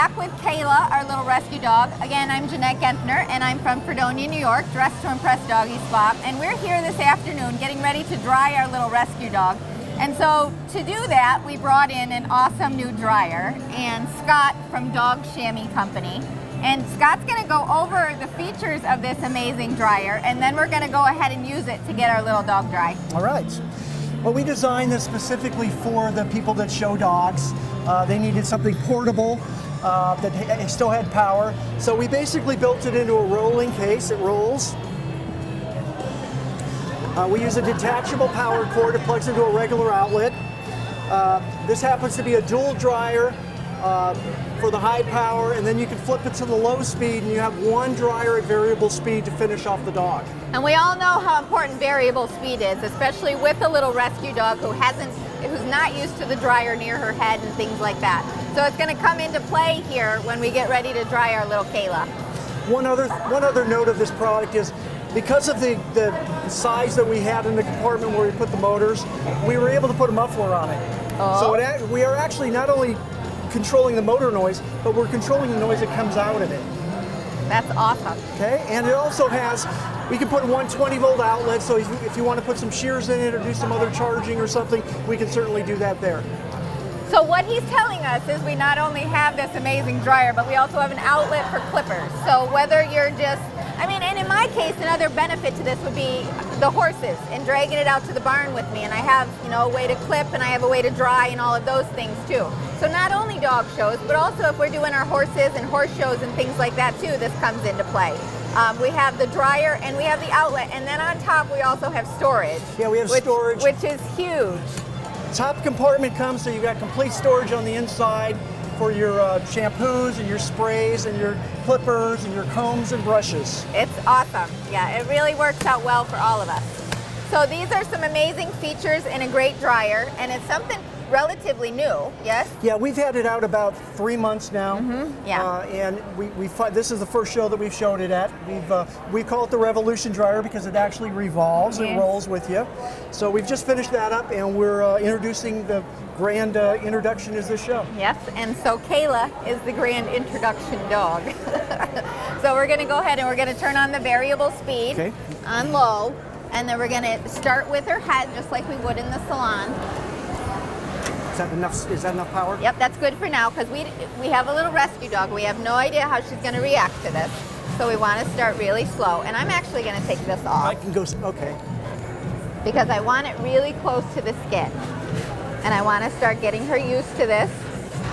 back with Kayla, our little rescue dog. Again, I'm Jeanette Genthner, and I'm from Fredonia, New York, Dressed to Impress Doggy Spa. And we're here this afternoon getting ready to dry our little rescue dog. And so to do that, we brought in an awesome new dryer, and Scott from Dog Shammy Company. And Scott's gonna go over the features of this amazing dryer, and then we're gonna go ahead and use it to get our little dog dry. All right. Well, we designed this specifically for the people that show dogs. They needed something portable that still had power. So we basically built it into a rolling case. It rolls. We use a detachable power cord. It plugs into a regular outlet. This happens to be a dual dryer for the high power, and then you can flip it to the low speed, and you have one dryer at variable speed to finish off the dog. And we all know how important variable speed is, especially with a little rescue dog who's not used to the dryer near her head and things like that. So it's going to come into play here when we get ready to dry our little Kayla. One other note of this product is, because of the size that we had in the compartment where we put the motors, we were able to put a muffler on it. Oh. So we are actually not only controlling the motor noise, but we're controlling the noise that comes out of it. That's awesome. Okay, and it also has, we can put a 120-volt outlet, so if you want to put some shears in it or do some other charging or something, we can certainly do that there. So what he's telling us is we not only have this amazing dryer, but we also have an outlet for clippers. So whether you're just, and in my case, another benefit to this would be the horses and dragging it out to the barn with me. And I have, a way to clip, and I have a way to dry and all of those things too. So not only dog shows, but also if we're doing our horses and horse shows and things like that too, this comes into play. We have the dryer and we have the outlet, and then on top we also have storage. Yeah, we have storage. Which is huge. Top compartment comes, so you've got complete storage on the inside for your shampoos and your sprays and your clippers and your combs and brushes. It's awesome. Yeah, it really works out well for all of us. So these are some amazing features in a great dryer, and it's something relatively new, yes? Yeah, we've had it out about 3 months now. Mm-hmm. Yeah. And this is the first show that we've showed it at. We call it the Revolution Dryer because it actually revolves and rolls with you. So we've just finished that up, and we're introducing the grand introduction is this show. Yes, and so Kayla is the grand introduction dog. So we're gonna go ahead and we're gonna turn on the variable speed on low, and then we're gonna start with her head just like we would in the salon. Is that enough power? Yep, that's good for now, because we have a little rescue dog. We have no idea how she's going to react to this. So we want to start really slow. And I'm actually going to take this off. I can go, okay. Because I want it really close to the skin. And I want to start getting her used to this.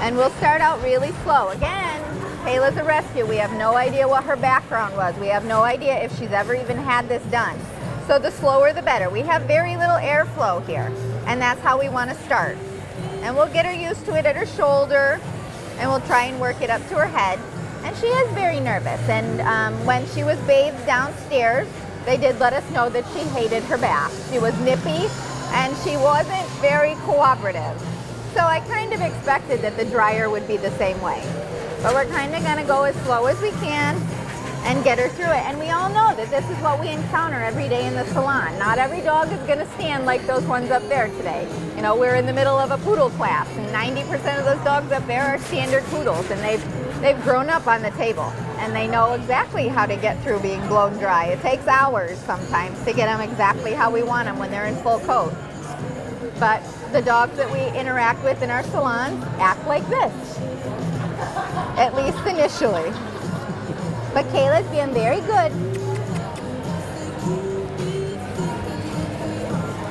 And we'll start out really slow. Again, Kayla's a rescue. We have no idea what her background was. We have no idea if she's ever even had this done. So the slower the better. We have very little airflow here. And that's how we want to start. And we'll get her used to it at her shoulder, and we'll try and work it up to her head. And she is very nervous. And when she was bathed downstairs, they did let us know that she hated her bath. She was nippy, and she wasn't very cooperative. So I kind of expected that the dryer would be the same way. But we're kind of going to go as slow as we can and get her through it. And we all know that this is what we encounter every day in the salon. Not every dog is going to stand like those ones up there today. We're in the middle of a poodle class, and 90% of those dogs up there are standard poodles, and they've grown up on the table, and they know exactly how to get through being blown dry. It takes hours sometimes to get them exactly how we want them when they're in full coat. But the dogs that we interact with in our salons act like this, at least initially. But Kayla's being very good.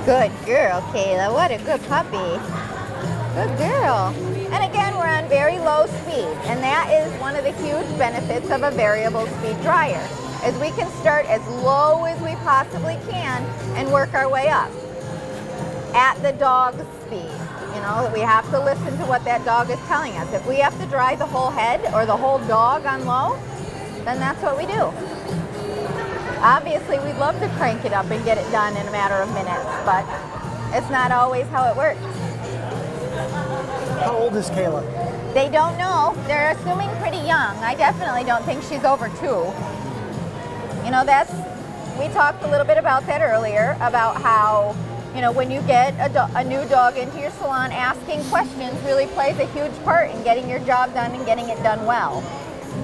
Good girl, Kayla. What a good puppy. Good girl. And again, we're on very low speed. And that is one of the huge benefits of a variable speed dryer, is we can start as low as we possibly can and work our way up at the dog's speed. We have to listen to what that dog is telling us. If we have to dry the whole head or the whole dog on low, then that's what we do. Obviously, we'd love to crank it up and get it done in a matter of minutes, but it's not always how it works. How old is Kayla? They don't know. They're assuming pretty young. I definitely don't think she's over 2. We talked a little bit about that earlier, about how you know, when you get a new dog into your salon, asking questions really plays a huge part in getting your job done and getting it done well.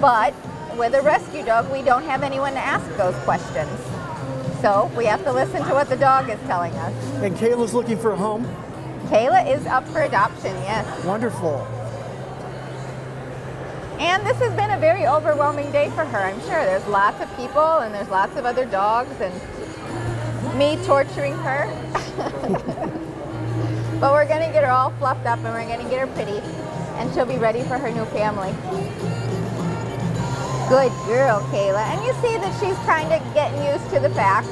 But with a rescue dog, we don't have anyone to ask those questions. So we have to listen to what the dog is telling us. And Kayla's looking for a home? Kayla is up for adoption, yes. Wonderful. And this has been a very overwhelming day for her, I'm sure. There's lots of people and there's lots of other dogs and me torturing her. But we're gonna get her all fluffed up and we're gonna get her pretty and she'll be ready for her new family. Good girl, Kayla. And you see that she's kind of getting used to the fact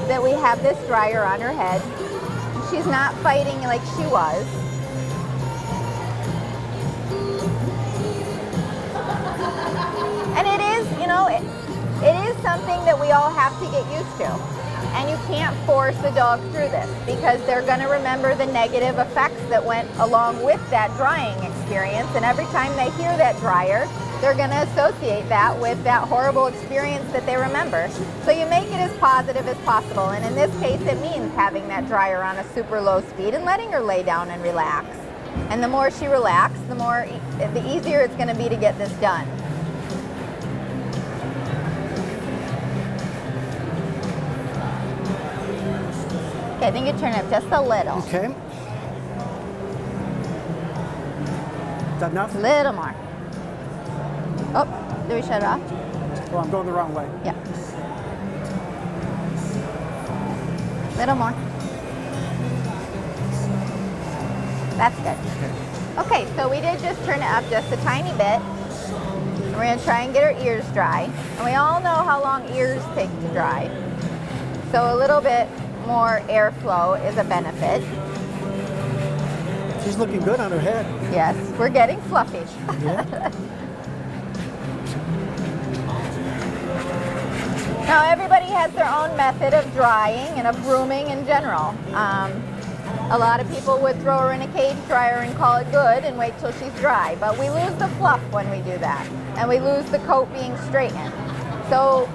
that we have this dryer on her head. She's not fighting like she was. And it is, you know, it is something that we all have to get used to. And you can't force the dog through this because they're going to remember the negative effects that went along with that drying experience. And every time they hear that dryer, they're going to associate that with that horrible experience that they remember. So you make it as positive as possible. And in this case, it means having that dryer on a super low speed and letting her lay down and relax. And the more she relaxes, the easier it's going to be to get this done. Okay, I think you turn it up just a little. Okay. Is that enough? A little more. Oh, did we shut it off? Oh, I'm going the wrong way. Yeah. Little more. That's good. Okay, so we did just turn it up just a tiny bit. And we're gonna try and get her ears dry. And we all know how long ears take to dry. So a little bit more airflow is a benefit. She's looking good on her head. Yes, we're getting fluffy. Yeah. Now everybody has their own method of drying and of grooming in general. A lot of people would throw her in a cage dryer and call it good and wait till she's dry, but we lose the fluff when we do that, and we lose the coat being straightened. So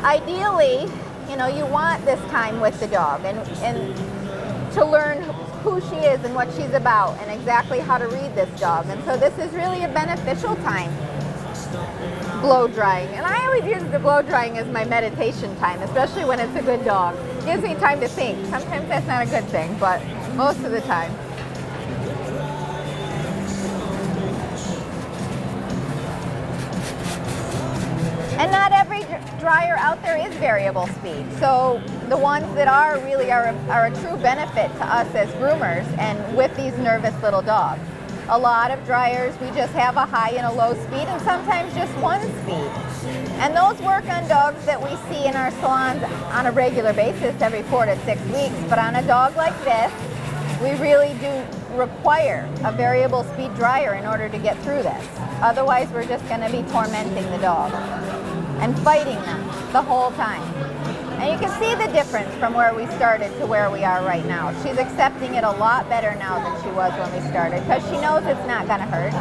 ideally, you know, you want this time with the dog and to learn who she is and what she's about and exactly how to read this dog. And so this is really a beneficial time, blow drying. And I always use the blow drying as my meditation time, especially when it's a good dog. It gives me time to think. Sometimes that's not a good thing, but most of the time. And not every dryer out there is variable speed. So the ones that are really are a true benefit to us as groomers and with these nervous little dogs. A lot of dryers, we just have a high and a low speed and sometimes just one speed. And those work on dogs that we see in our salons on a regular basis every 4 to 6 weeks. But on a dog like this, we really do require a variable speed dryer in order to get through this. Otherwise, we're just going to be tormenting the dog and fighting them the whole time. And you can see the difference from where we started to where we are right now. She's accepting it a lot better now than she was when we started because she knows it's not going to hurt.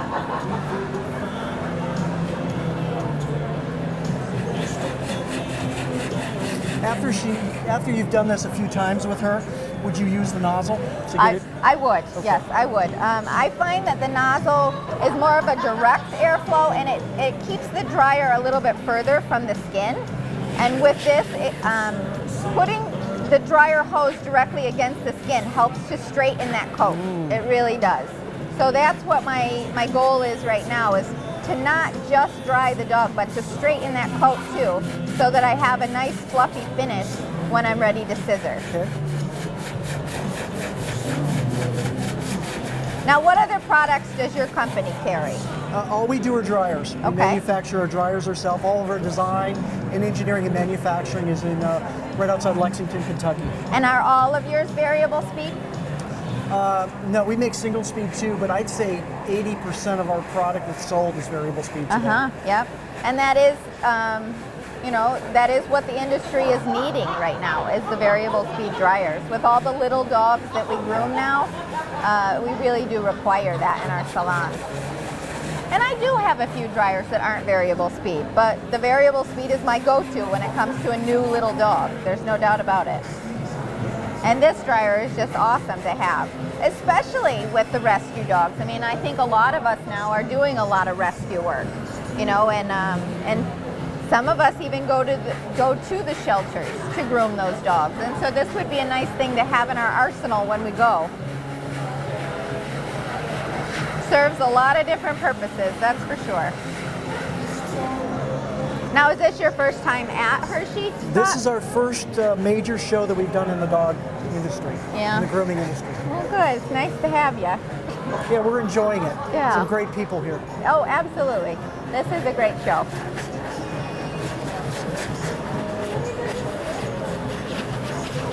After you've done this a few times with her, would you use the nozzle to get it? I would, Okay. yes, I would. I find that the nozzle is more of a direct airflow and it keeps the dryer a little bit further from the skin. And with this, putting the dryer hose directly against the skin helps to straighten that coat. It really does. So that's what my goal is right now, is to not just dry the dog, but to straighten that coat too, so that I have a nice fluffy finish when I'm ready to scissor. Okay. Now, what other products does your company carry? All we do are dryers. We Okay. manufacture our dryers ourselves. All of our design and engineering and manufacturing is in right outside Lexington, Kentucky. And are all of yours variable speed? No, we make single speed too, but I'd say 80% of our product that's sold is variable speed today. Yep. And that is, you know, that is what the industry is needing right now, is the variable speed dryers. With all the little dogs that we groom now, we really do require that in our salon. And I do have a few dryers that aren't variable speed, but the variable speed is my go-to when it comes to a new little dog. There's no doubt about it. And this dryer is just awesome to have, especially with the rescue dogs. I mean, I think a lot of us now are doing a lot of rescue work, you know, and some of us even go to the shelters to groom those dogs. And so this would be a nice thing to have in our arsenal when we go. Serves a lot of different purposes, that's for sure. Now, is this your first time at Hershey? This is our first major show that we've done in the dog industry, in the grooming industry. Well, good. It's nice to have you. Yeah, we're enjoying it. Yeah. Some great people here. Oh, absolutely. This is a great show.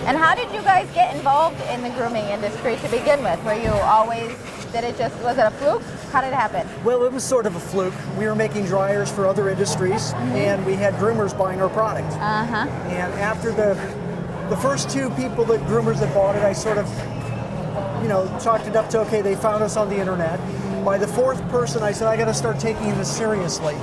And how did you guys get involved in the grooming industry to begin with? Were you always, was it a fluke? How did it happen? Well, it was sort of a fluke. We were making dryers for other industries, and we had groomers buying our product. And after the first two people, the groomers that bought it, I sort of, you know, chalked it up to, okay, they found us on the internet. By the fourth person, I said, I got to start taking this seriously.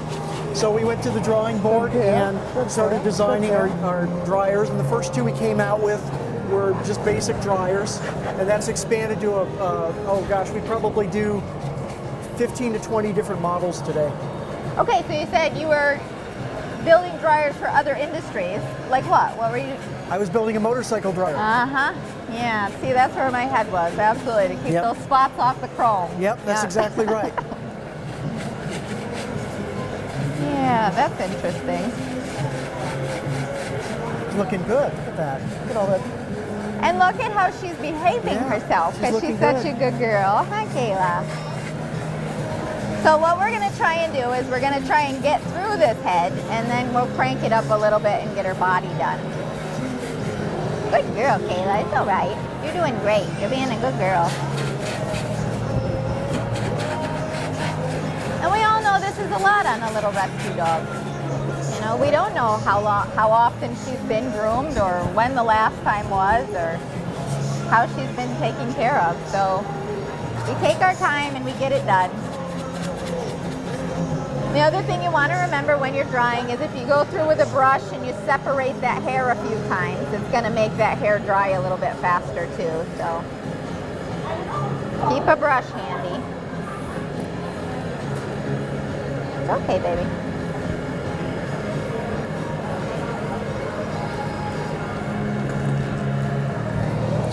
So we went to the drawing board and started designing our dryers. And the first two we came out with were just basic dryers. And that's expanded to oh gosh, we probably do 15 to 20 different models today. Okay, so you said you were building dryers for other industries. Like what? What were you? I was building a motorcycle dryer. Yeah, see, that's where my head was. Absolutely, to keep those spots off the chrome. Yep, that's exactly right. Yeah, that's interesting. It's looking good. Look at that. Look at all that. And look at how she's behaving herself, because she's such a good girl. Hi, Kayla. So what we're going to try and do is we're going to try and get through this head, and then we'll crank it up a little bit and get her body done. Good girl, Kayla. It's all right. You're doing great. You're being a good girl. And we all know this is a lot on a little rescue dog. You know, we don't know how often she's been groomed, or when the last time was, or how she's been taken care of. So we take our time and we get it done. The other thing you want to remember when you're drying is if you go through with a brush and you separate that hair a few times, it's going to make that hair dry a little bit faster too. So keep a brush handy. It's okay, baby.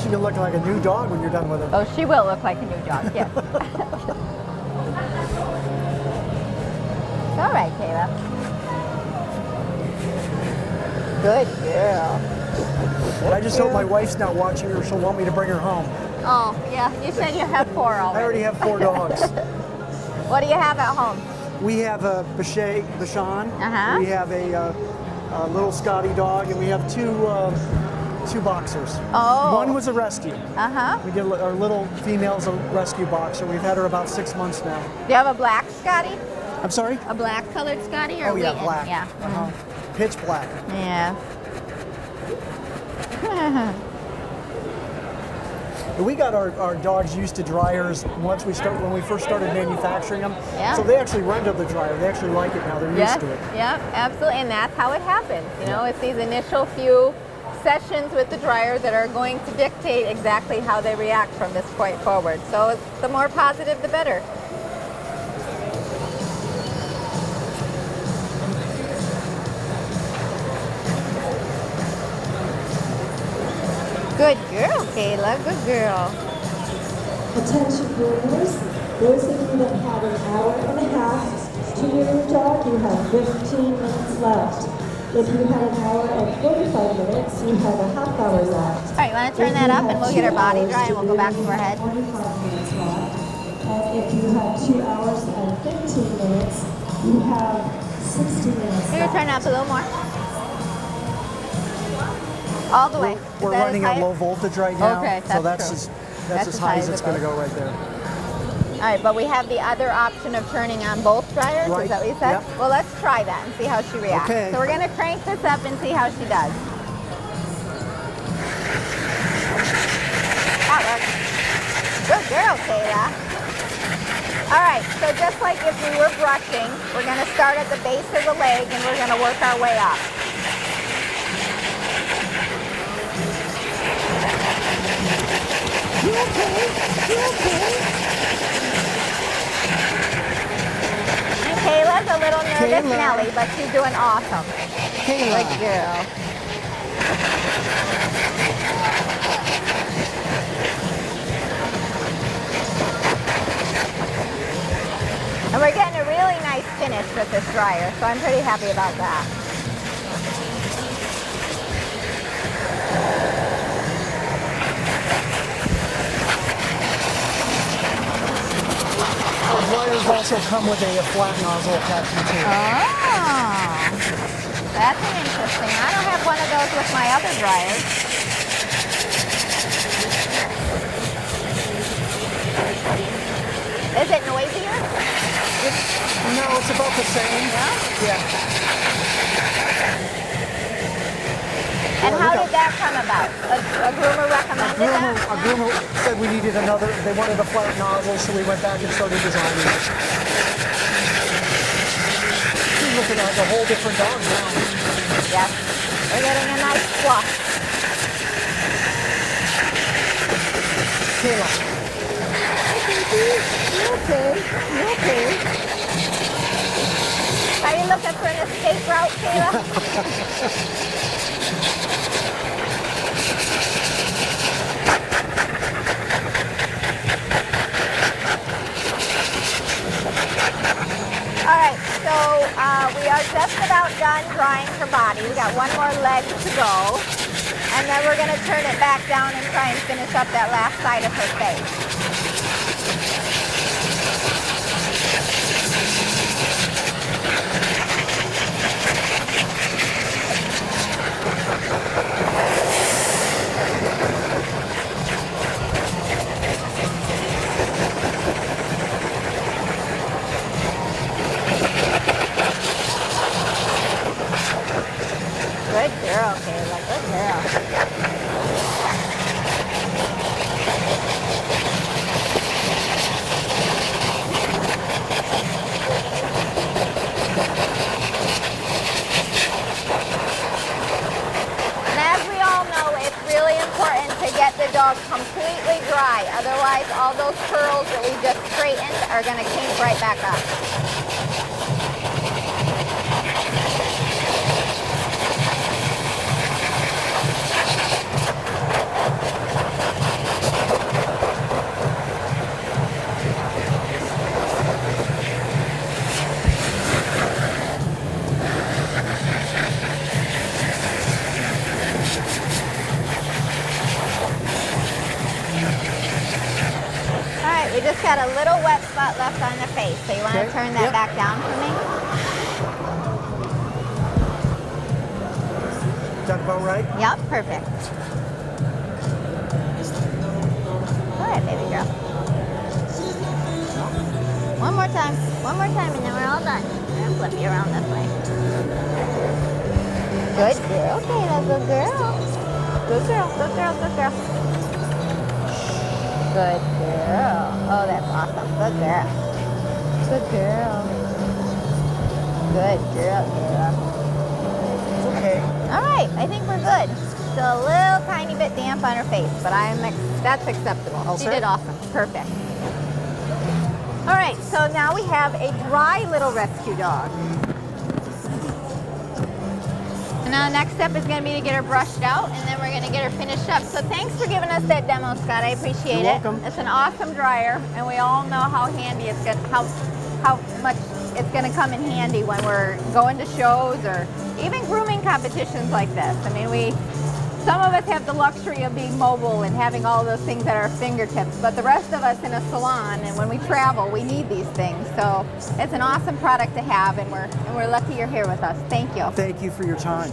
She can look like a new dog when you're done with her. Oh, she will look like a new dog, yes. All right, Kayla. Good girl. I just hope my wife's not watching her. She'll want me to bring her home. Oh, yeah. You said you have 4 already. I already have 4 dogs. What do you have at home? We have a Bashan. We have a little Scotty dog, and we have two boxers. Oh. One was a rescue. We did our little female's a rescue boxer. We've had her about 6 months now. Do you have a black Scotty? I'm sorry? A black colored Scotty or yeah, black. Yeah. Pitch black. Yeah. We got our dogs used to dryers when we first started manufacturing them. Yeah. So they actually run to the dryer. They actually like it now. They're used to it. Yep, absolutely. And that's how it happens. You know, it's these initial few sessions with the dryer that are going to dictate exactly how they react from this point forward. So the more positive, the better. Good girl, Kayla. Good girl. Attention groomers, those of you that have an hour and a half to groom your dog, you have 15 minutes left. If you had an hour and 45 minutes, you have a half hour left. All right, you want to turn that up and we'll get her body dry and we'll go back to her head. 25 minutes left. And if you have 2 hours and 15 minutes, you have 60 minutes You're going to turn it up a little more. All the way. We're running at low voltage right now. Okay, so that's as high as it's going to go right there. All right, but we have the other option of turning on both dryers. Right. Is that what you said? Yep. Well, let's try that and see how she reacts. Okay. So we're going to crank this up and see how she does. That works. Good girl, Kayla. All right, so just like if we were brushing, we're going to start at the base of the leg and we're going to work our way up. You okay? You okay? And Kayla's a little nervous Kayla. Nelly, but she's doing awesome. Kayla. Good girl. And we're getting a really nice finish with this dryer, so I'm pretty happy about that. Our dryers also come with a flat nozzle attachment to it. Oh, that's an interesting. I don't have one of those with my other dryers. Is it noisier? No, it's about the same. Yeah. And how did that come about? A groomer recommended that? A groomer said we needed another, they wanted a flat nozzle, so we went back and started designing it. She's looking at a whole different dog now. Yes. We're getting a nice fluff. Kayla. You okay? You okay? Are you looking for an escape route, Kayla? All right, so we are just about done drying her body. We got one more leg to go. And then we're gonna turn it back down and try and finish up that last side of her face. Good girl, Kayla. Good girl. And as we all know, it's really important to get the dog completely dry. Otherwise, all those curls that we just straightened are going to kink right back up. We just got a little wet spot left on the face, so you want to turn that back down for me? Is that about right? Yep, perfect. Go ahead, baby girl. One more time, and then we're all done. I'm going to flip you around this way. Good girl, Kayla, good girl. Good girl, good girl, good girl. Good girl. Oh, that's awesome. Good girl. Good girl. Good girl, Kayla. Okay. All right, I think we're good. Still a little tiny bit damp on her face, but that's acceptable. She did awesome. Perfect. All right, so now we have a dry little rescue dog. And now the next step is going to be to get her brushed out, and then we're going to get her finished up. So thanks for giving us that demo, Scott. I appreciate it. You're welcome. It's an awesome dryer, and we all know how handy it's going, how much it's going to come in handy when we're going to shows or even grooming competitions like this. I mean, some of us have the luxury of being mobile and having all those things at our fingertips, but the rest of us in a salon and when we travel, we need these things. So it's an awesome product to have, and we're lucky you're here with us. Thank you. Thank you for your time.